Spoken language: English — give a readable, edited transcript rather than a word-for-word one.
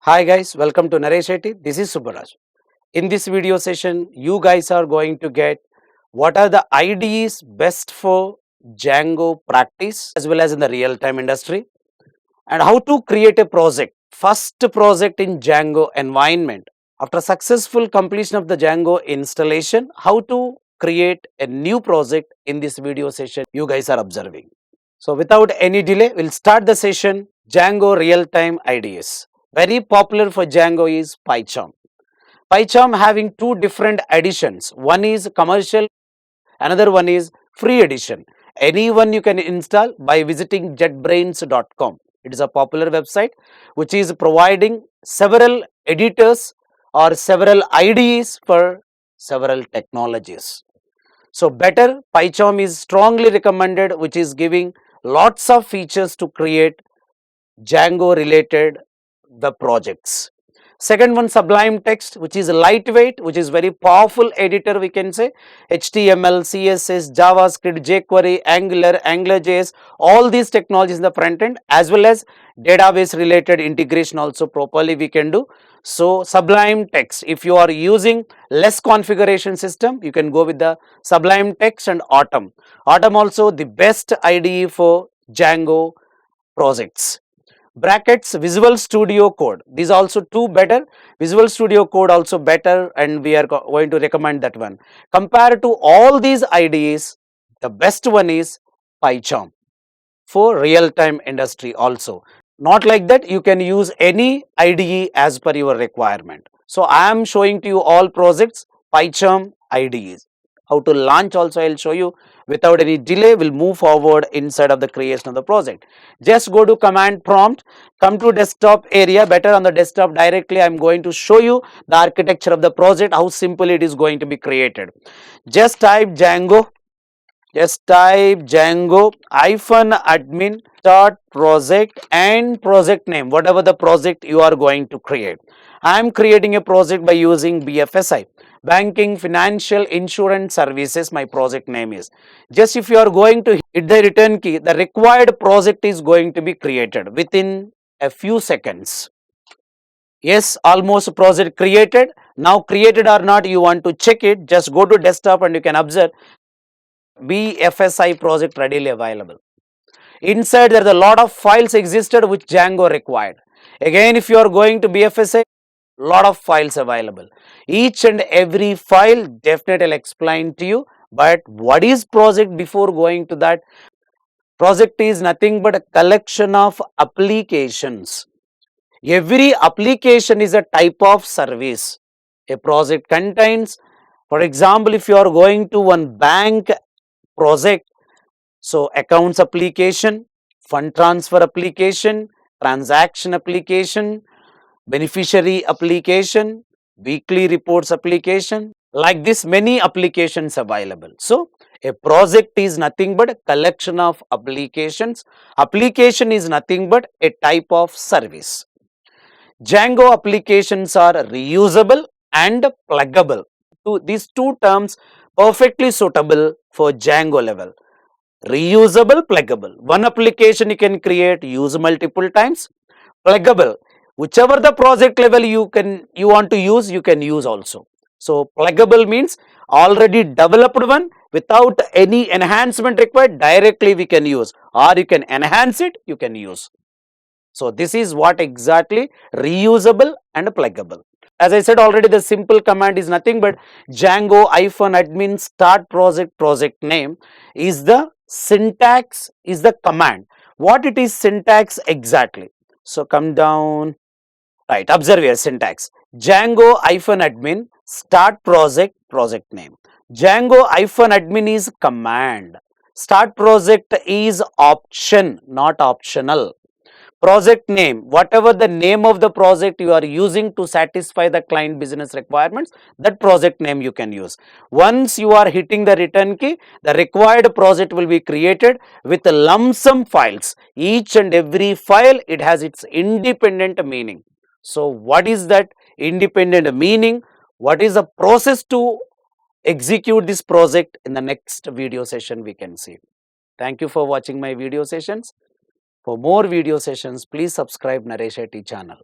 Hi guys, welcome to NareshIT. This is Subba Rajju. In this video session, you guys are going to get what are the IDEs best for Django practice as well as in the real-time industry, and how to create a project, first project in Django environment. After successful completion of the Django installation, how to create a new project in this video session you guys are observing. So without any delay, we'll start the session. Django real-time IDEs. Very popular for Django is PyCharm. PyCharm having two different editions. One is commercial, another one is free edition. Anyone you can install by visiting jetbrains.com. It is a popular website which is providing several editors or several IDEs for several technologies. So better, PyCharm is strongly recommended, which is giving lots of features to create Django related the projects. Second one, Sublime Text, which is lightweight, which is very powerful editor, we can say. HTML, CSS, JavaScript, jQuery, Angular, AngularJS, all these technologies in the front end, as well as database related integration also properly we can do. So Sublime Text, if you are using less configuration system, you can go with the Sublime Text and Atom. Atom also the best IDE for Django projects. Brackets, Visual Studio Code, these also two better. Visual Studio Code also better, and we are going to recommend that one. Compared to all these IDEs, the best one is PyCharm for real-time industry also. Not like that, you can use any IDE as per your requirement. So I am showing to you all projects, PyCharm IDEs. How to launch also I will show you. Without any delay, we'll move forward inside of the creation of the project. Just go to command prompt, come to desktop area. Better on the desktop directly, I'm going to show you the architecture of the project, how simple it is going to be created. Just type Django, -admin start project and project name, whatever the project you are going to create. I am creating a project by using BFSI. Banking, Financial, Insurance Services, my project name is. Just if you are going to hit the return key, the required project is going to be created within a few seconds. Yes, almost project created. Now created or not, you want to check it, just go to desktop and you can observe BFSI project readily available. Inside there are a lot of files existed which Django required. Again, if you are going to BFSI, lot of files available. Each and every file definitely I'll explain to you. But what is project before going to that? Project is nothing but a collection of applications. Every application is a type of service. A project contains, for example, if you are going to one bank project, so accounts application, fund transfer application, transaction application, beneficiary application, weekly reports application, like this many applications available. So a project is nothing but a collection of applications. Application is nothing but a type of service. Django applications are reusable and pluggable. These two terms perfectly suitable for Django level. Reusable, pluggable. One application you can create, use multiple times. Pluggable, whichever the project level you want to use, you can use also. So pluggable means already developed one without any enhancement required, directly we can use, or you can enhance it, you can use. So this is what exactly reusable and pluggable. As I said already, the simple command is nothing but Django-admin start project name is the syntax, is the command. What it is syntax exactly? So come down, right, observe your syntax. Django-admin start project name. Django-admin is command. Start project is option, not optional. Project name, whatever the name of the project you are using to satisfy the client business requirements, that project name you can use. Once you are hitting the return key, the required project will be created with lump sum files. Each and every file, it has its independent meaning. So what is that independent meaning? What is the process to execute this project? In the next video session we can see. Thank you for watching my video sessions. For more video sessions, please subscribe NareshIT channel.